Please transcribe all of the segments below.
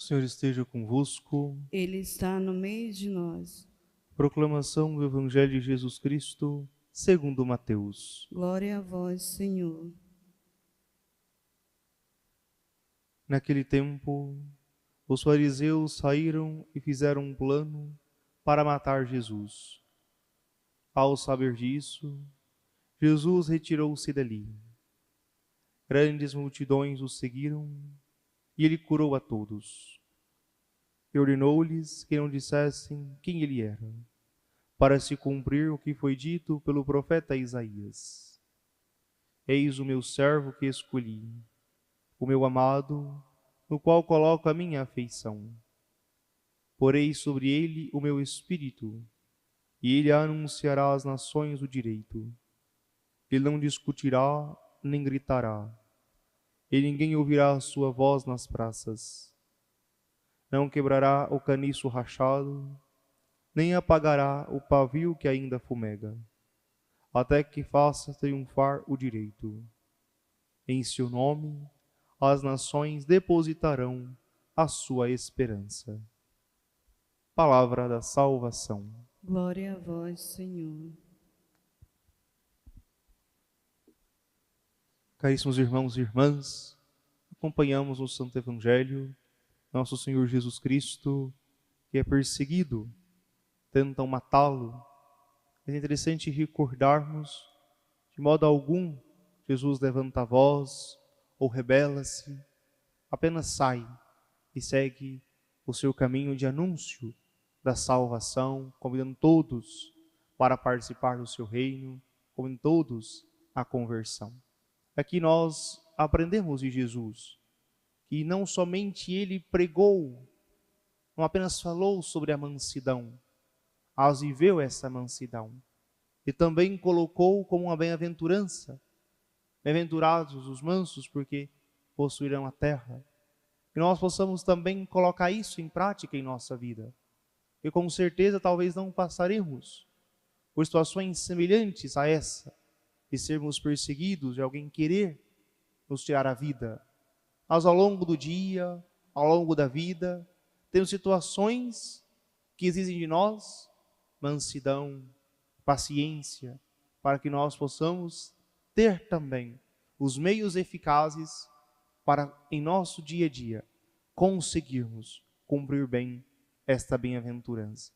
O Senhor esteja convosco. Ele está no meio de nós. Proclamação do Evangelho de Jesus Cristo, segundo Mateus. Glória a vós, Senhor. Naquele tempo, os fariseus saíram e fizeram um plano para matar Jesus. Ao saber disso, Jesus retirou-se dali. Grandes multidões o seguiram e ele curou a todos. E ordenou-lhes que não dissessem quem ele era, para se cumprir o que foi dito pelo profeta Isaías. Eis o meu servo que escolhi, o meu amado, no qual coloco a minha afeição. Porei sobre ele o meu espírito, e ele anunciará às nações o direito. Ele não discutirá, nem gritará, e ninguém ouvirá a sua voz nas praças. Não quebrará o caniço rachado, nem apagará o pavio que ainda fumega, até que faça triunfar o direito. Em seu nome, as nações depositarão a sua esperança. Palavra da salvação. Glória a vós, Senhor. Caríssimos irmãos e irmãs, acompanhamos no Santo Evangelho nosso Senhor Jesus Cristo, que é perseguido, tentam matá-lo. É interessante recordarmos, de modo algum, Jesus levanta a voz ou rebela-se, apenas sai e segue o seu caminho de anúncio da salvação, convidando todos para participar do seu reino, convidando todos à conversão. Aqui nós aprendemos de Jesus que não somente ele pregou, não apenas falou sobre a mansidão, mas viveu essa mansidão e também colocou como uma bem-aventurança. Bem-aventurados os mansos, porque possuirão a terra. Que nós possamos também colocar isso em prática em nossa vida. E com certeza talvez não passaremos por situações semelhantes a essa, de sermos perseguidos, de alguém querer nos tirar a vida. Mas ao longo do dia, ao longo da vida, temos situações que exigem de nós mansidão, paciência, para que nós possamos ter também os meios eficazes para, em nosso dia a dia, conseguirmos cumprir bem esta bem-aventurança.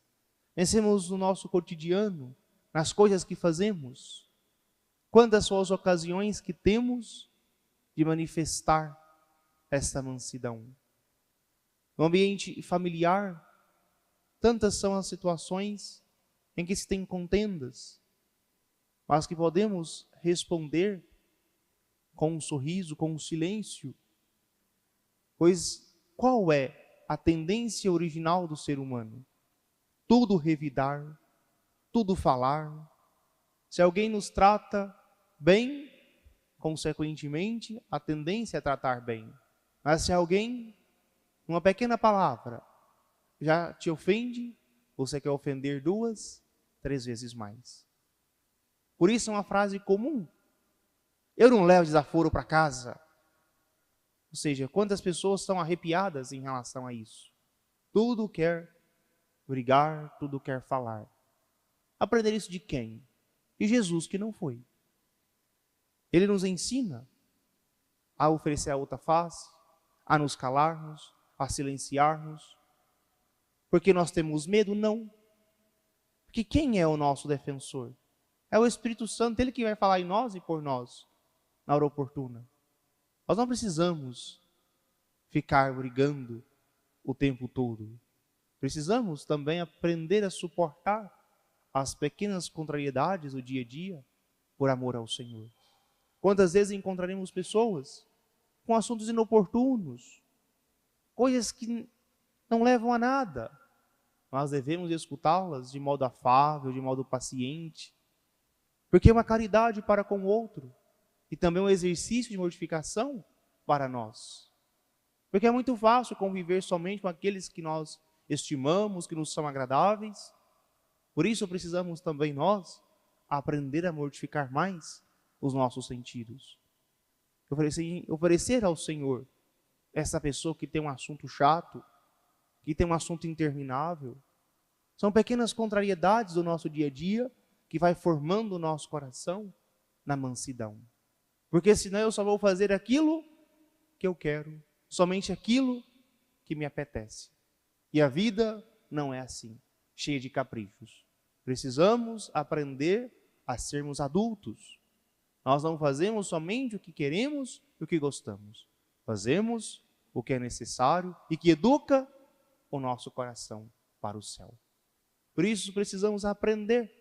Pensemos no nosso cotidiano, nas coisas que fazemos. Quantas são as ocasiões que temos de manifestar esta mansidão? No ambiente familiar, tantas são as situações em que se tem contendas, mas que podemos responder com um sorriso, com um silêncio, pois qual é a tendência original do ser humano? Tudo revidar, tudo falar. Se alguém nos trata bem, consequentemente, a tendência é tratar bem. Mas se alguém, uma pequena palavra, já te ofende, você quer ofender 2, 3 vezes mais. Por isso é uma frase comum. Eu não levo desaforo para casa. Ou seja, quantas pessoas estão arrepiadas em relação a isso? Tudo quer brigar, tudo quer falar. Aprender isso de quem? De Jesus, que não foi. Ele nos ensina a oferecer a outra face, a nos calarmos, a silenciarmos. Porque nós temos medo? Não. Porque quem é o nosso defensor? É o Espírito Santo, ele que vai falar em nós e por nós, na hora oportuna. Nós não precisamos ficar brigando o tempo todo. Precisamos também aprender a suportar as pequenas contrariedades do dia a dia por amor ao Senhor. Quantas vezes encontraremos pessoas com assuntos inoportunos, coisas que não levam a nada, mas devemos escutá-las de modo afável, de modo paciente, porque é uma caridade para com o outro e também um exercício de mortificação para nós. Porque é muito fácil conviver somente com aqueles que nós estimamos, que nos são agradáveis. Por isso precisamos também nós aprender a mortificar mais os nossos sentidos. Oferecer ao Senhor essa pessoa que tem um assunto chato, que tem um assunto interminável. São pequenas contrariedades do nosso dia a dia que vai formando o nosso coração na mansidão. Porque senão eu só vou fazer aquilo que eu quero, somente aquilo que me apetece. E a vida não é assim, cheia de caprichos. Precisamos aprender a sermos adultos. Nós não fazemos somente o que queremos e o que gostamos. Fazemos o que é necessário e que educa o nosso coração para o céu. Por isso precisamos aprender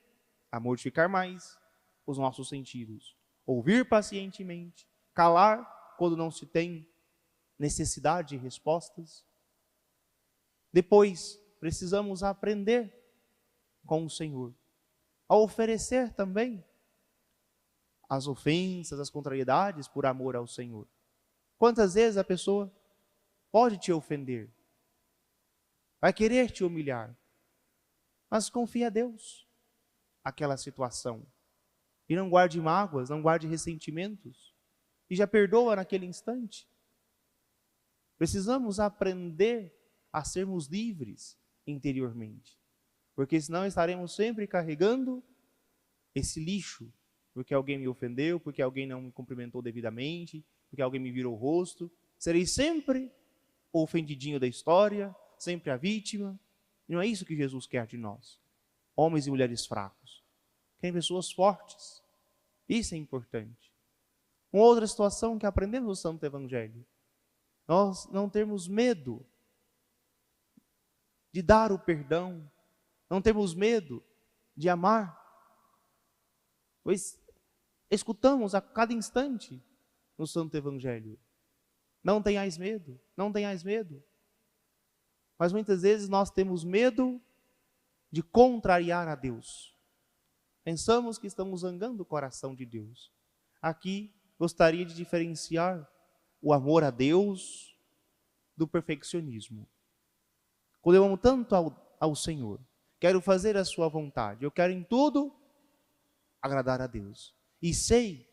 a mortificar mais os nossos sentidos, ouvir pacientemente, calar quando não se tem necessidade de respostas. Depois, precisamos aprender com o Senhor a oferecer também as ofensas, as contrariedades por amor ao Senhor. Quantas vezes a pessoa pode te ofender, vai querer te humilhar, mas confia a Deus aquela situação. E não guarde mágoas, não guarde ressentimentos. E já perdoa naquele instante. Precisamos aprender a sermos livres interiormente. Porque senão estaremos sempre carregando esse lixo. Porque alguém me ofendeu, porque alguém não me cumprimentou devidamente, porque alguém me virou o rosto. Serei sempre o ofendidinho da história, sempre a vítima. E não é isso que Jesus quer de nós. Homens e mulheres fracos. Querem pessoas fortes. Isso é importante. Uma outra situação que aprendemos no Santo Evangelho. Nós não temos medo de dar o perdão. Não temos medo de amar. Pois escutamos a cada instante no Santo Evangelho. Não tenhais medo, não tenhais medo. Mas muitas vezes nós temos medo de contrariar a Deus. Pensamos que estamos zangando o coração de Deus. Aqui gostaria de diferenciar o amor a Deus do perfeccionismo. Quando eu amo tanto ao Senhor, quero fazer a sua vontade, eu quero em tudo agradar a Deus. E sei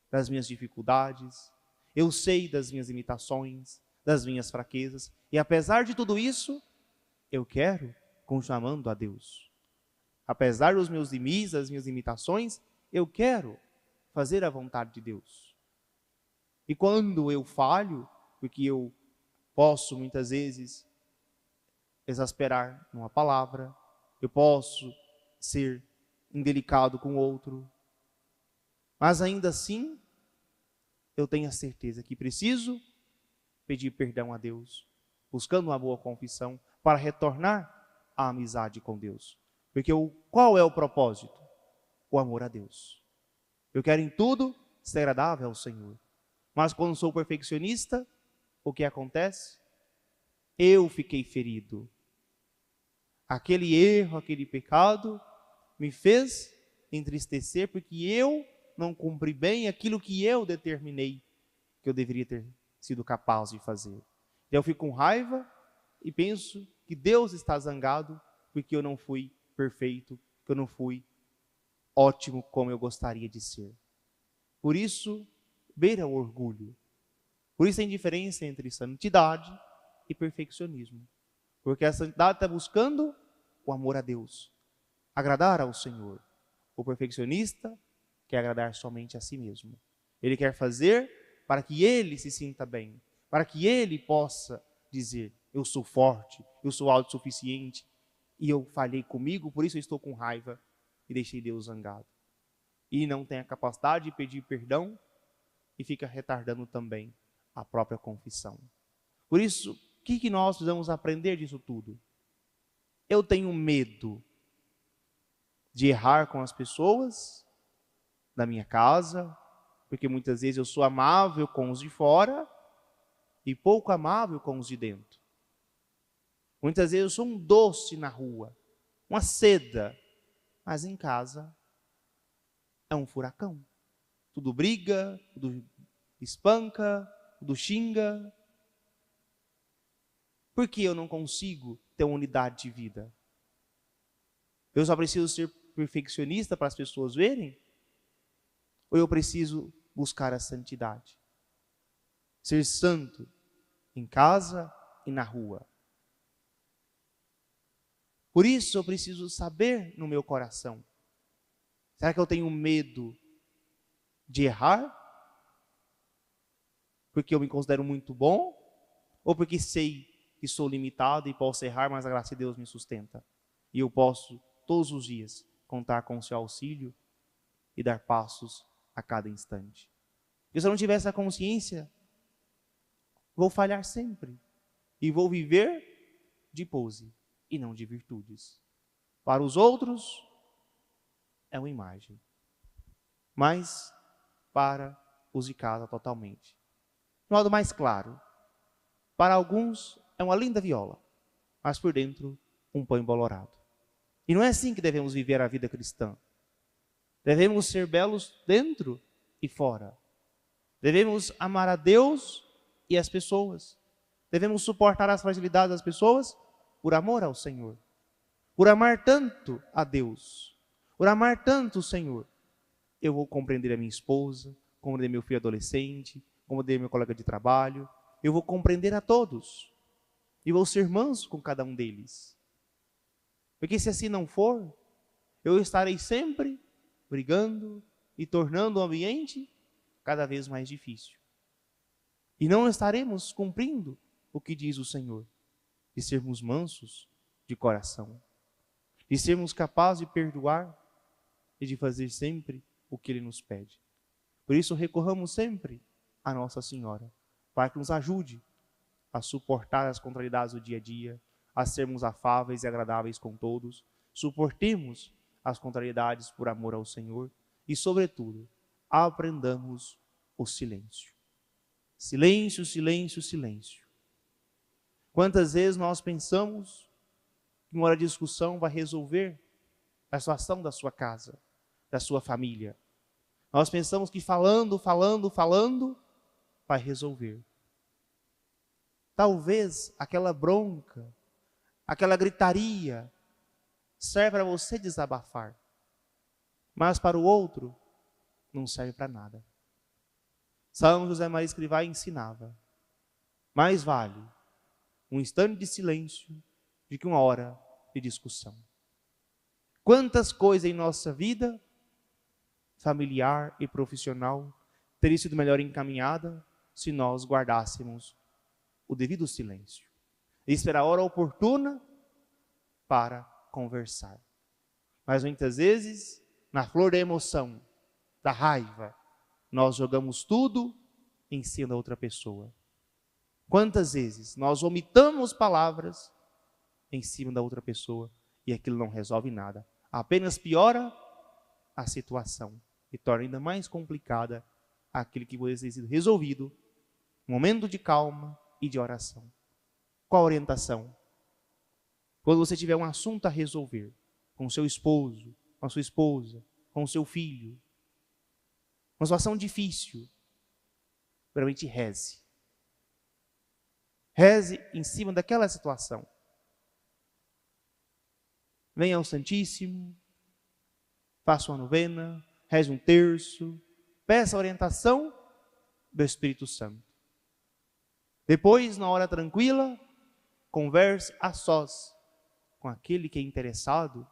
das minhas dificuldades, eu sei das minhas limitações, das minhas fraquezas, e apesar de tudo isso, eu quero continuar amando a Deus. Apesar dos meus limites, das minhas limitações, eu quero fazer a vontade de Deus. E quando eu falho, porque eu posso muitas vezes exasperar numa palavra, eu posso ser indelicado com o outro, mas ainda assim, eu tenho a certeza que preciso pedir perdão a Deus, buscando uma boa confissão para retornar à amizade com Deus. Porque qual é o propósito? O amor a Deus. Eu quero em tudo ser agradável ao Senhor. Mas quando sou perfeccionista, o que acontece? Eu fiquei ferido. Aquele erro, aquele pecado me fez entristecer porque eu não cumpri bem aquilo que eu determinei que eu deveria ter sido capaz de fazer. Eu fico com raiva e penso que Deus está zangado porque eu não fui perfeito, que eu não fui ótimo como eu gostaria de ser. Por isso, beira o orgulho. Por isso tem diferença entre santidade e perfeccionismo. Porque a santidade está buscando o amor a Deus, agradar ao Senhor. O perfeccionista quer agradar somente a si mesmo. Ele quer fazer para que ele se sinta bem, para que ele possa dizer, eu sou forte, eu sou autossuficiente, e eu falhei comigo, por isso eu estou com raiva e deixei Deus zangado. E não tem a capacidade de pedir perdão e fica retardando também a própria confissão. Por isso, o que nós precisamos aprender disso tudo? Eu tenho medo de errar com as pessoas da minha casa, porque muitas vezes eu sou amável com os de fora e pouco amável com os de dentro. Muitas vezes eu sou um doce na rua, uma seda, mas em casa é um furacão. Tudo briga, tudo espanca, tudo xinga. Por que eu não consigo ter uma unidade de vida? Eu só preciso ser perfeccionista para as pessoas verem? Ou eu preciso buscar a santidade? Ser santo em casa e na rua. Por isso eu preciso saber no meu coração. Será que eu tenho medo de errar? Porque eu me considero muito bom? Ou porque sei que sou limitado e posso errar, mas a graça de Deus me sustenta? E eu posso, todos os dias, contar com o seu auxílio e dar passos a cada instante. E se eu não tiver essa consciência, vou falhar sempre. E vou viver de pose e não de virtudes. Para os outros, é uma imagem. Mas para os de casa, totalmente. De modo mais claro, para alguns é uma linda viola, mas por dentro um pão embolorado. E não é assim que devemos viver a vida cristã. Devemos ser belos dentro e fora. Devemos amar a Deus e as pessoas. Devemos suportar as fragilidades das pessoas por amor ao Senhor. Por amar tanto a Deus, por amar tanto o Senhor, eu vou compreender a minha esposa, compreender meu filho adolescente, compreender meu colega de trabalho, eu vou compreender a todos e vou ser manso com cada um deles. Porque se assim não for, eu estarei sempre brigando e tornando o ambiente cada vez mais difícil. E não estaremos cumprindo o que diz o Senhor, de sermos mansos de coração, de sermos capazes de perdoar e de fazer sempre o que Ele nos pede. Por isso recorramos sempre a Nossa Senhora, para que nos ajude a suportar as contrariedades do dia a dia, a sermos afáveis e agradáveis com todos, suportemos as contrariedades por amor ao Senhor e, sobretudo, aprendamos o silêncio. Silêncio, silêncio, silêncio. Quantas vezes nós pensamos que uma hora de discussão vai resolver a situação da sua casa, da sua família. Nós pensamos que falando vai resolver. Talvez aquela bronca, aquela gritaria serve para você desabafar, mas para o outro não serve para nada. São José Maria Escrivá ensinava: mais vale um instante de silêncio do que uma hora de discussão. Quantas coisas em nossa vida familiar e profissional teria sido melhor encaminhada se nós guardássemos o devido silêncio e esperar a hora oportuna para conversar. Mas muitas vezes, na flor da emoção, da raiva, nós jogamos tudo em cima da outra pessoa. Quantas vezes nós omitamos palavras em cima da outra pessoa e aquilo não resolve nada, apenas piora a situação e torna ainda mais complicada aquilo que poderia ter sido resolvido no momento de calma e de oração. Qual a orientação? Quando você tiver um assunto a resolver com seu esposo, com a sua esposa, com o seu filho, uma situação difícil, realmente reze. Reze em cima daquela situação. Venha ao Santíssimo, faça uma novena, reze um terço, peça a orientação do Espírito Santo. Depois, na hora tranquila, converse a sós com aquele que é interessado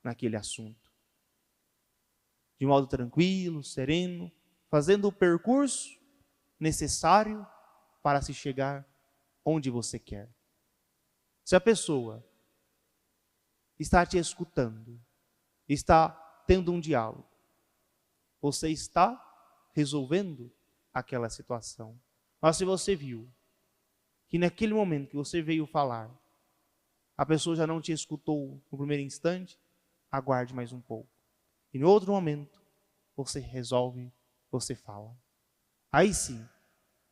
naquele assunto. De modo tranquilo, sereno, fazendo o percurso necessário para se chegar onde você quer. Se a pessoa está te escutando, está tendo um diálogo, você está resolvendo aquela situação. Mas se você viu que naquele momento que você veio falar, a pessoa já não te escutou no primeiro instante, aguarde mais um pouco. E no outro momento, você resolve, você fala. Aí sim,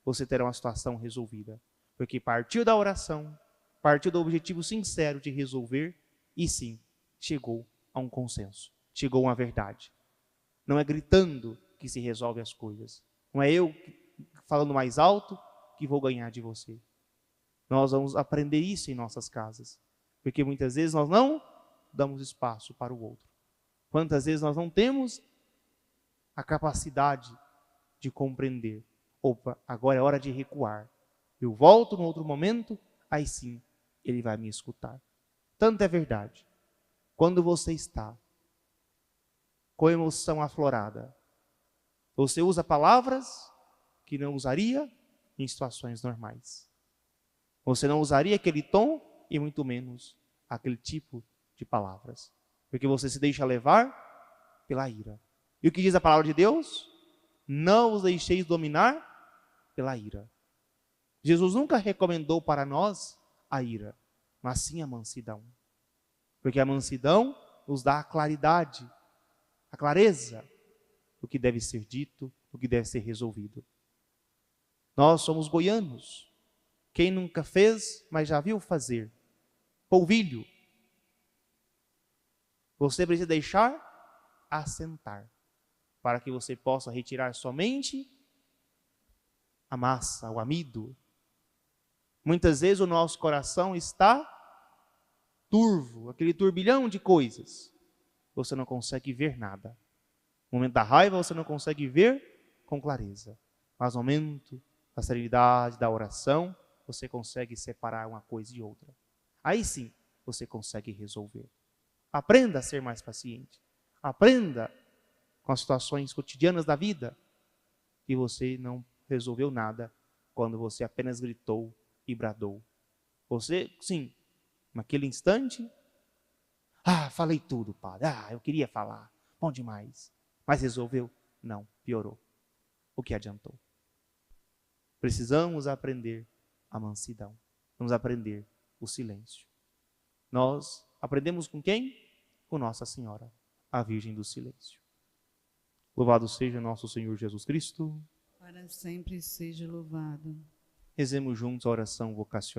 você terá uma situação resolvida. Porque partiu da oração, partiu do objetivo sincero de resolver, e sim, chegou a um consenso, chegou a uma verdade. Não é gritando que se resolve as coisas. Não é eu falando mais alto que vou ganhar de você. Nós vamos aprender isso em nossas casas. Porque muitas vezes nós não damos espaço para o outro. Quantas vezes nós não temos a capacidade de compreender. Opa, agora é hora de recuar. Eu volto no outro momento, aí sim, ele vai me escutar. tanto é verdade. Quando você está com a emoção aflorada, você usa palavras que não usaria em situações normais. Você não usaria aquele tom e muito menos aquele tipo de palavras. Porque você se deixa levar pela ira. E o que diz a palavra de Deus? Não os deixeis dominar pela ira. Jesus nunca recomendou para nós a ira, mas sim a mansidão. Porque a mansidão nos dá a claridade, a clareza do que deve ser dito, do que deve ser resolvido. Nós somos goianos. Quem nunca fez, mas já viu fazer? Polvilho. Você precisa deixar assentar, para que você possa retirar somente a massa, o amido. Muitas vezes o nosso coração está turvo, aquele turbilhão de coisas. Você não consegue ver nada. No momento da raiva você não consegue ver com clareza. Mas no momento da serenidade, da oração, você consegue separar uma coisa de outra. Aí sim, você consegue resolver. Aprenda a ser mais paciente. Aprenda com as situações cotidianas da vida que você não resolveu nada quando você apenas gritou e bradou. Você, sim, naquele instante, falei tudo, padre. Eu queria falar. Bom demais. Mas resolveu? Não, piorou. O que adiantou? Precisamos aprender a mansidão. Vamos aprender o silêncio. Nós aprendemos com quem? Com Nossa Senhora, a Virgem do Silêncio. Louvado seja nosso Senhor Jesus Cristo. Para sempre seja louvado. Rezemos juntos a oração vocacional.